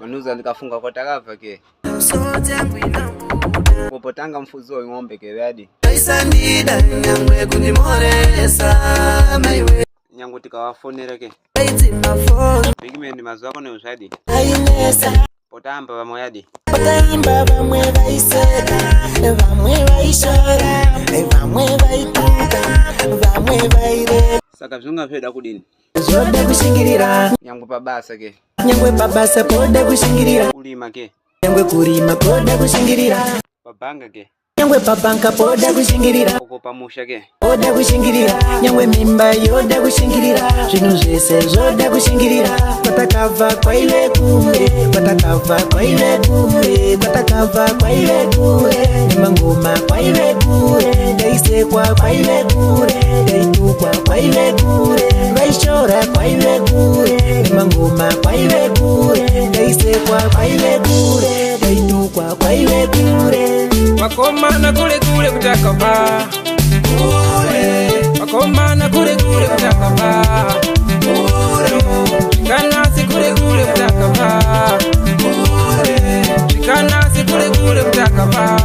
manuza nikafunga kwa takava ke popotanga mfuzo ng'ombe ke yadi nyangu tikawafonera ke pigment mazo yako ne usadi potamba bamoyadi potamba bamwe baisera bamwe baishora bamwe baituka bamwe baire saka zunga feda kudini zoda kushingirira nyangu babasa ke nyangwe babasa poda kushingirira kulima ke nyangwe kurima poda kushingirira babanga ke nyangwe babanka poda kushingirira okopamusha ke poda kushingirira nyangwe mimba yoda kushingirira zvino zvese zoda kushingirira patakava kwaile kure patakava kwaile kure patakava kwaile kure nemangoma kwaile kure ndaisekwa kwaile kure ndaitukwa kwaile kure vaishora kwaile kure nemangoma kwaile kure ndaisekwa kwaile kure ndaitukwa kwaile kure wakomana kule kule kutakava kule wakomana kule kule kutakava kule kanasi kule kule kutakava kule kanasi kule kule kutakava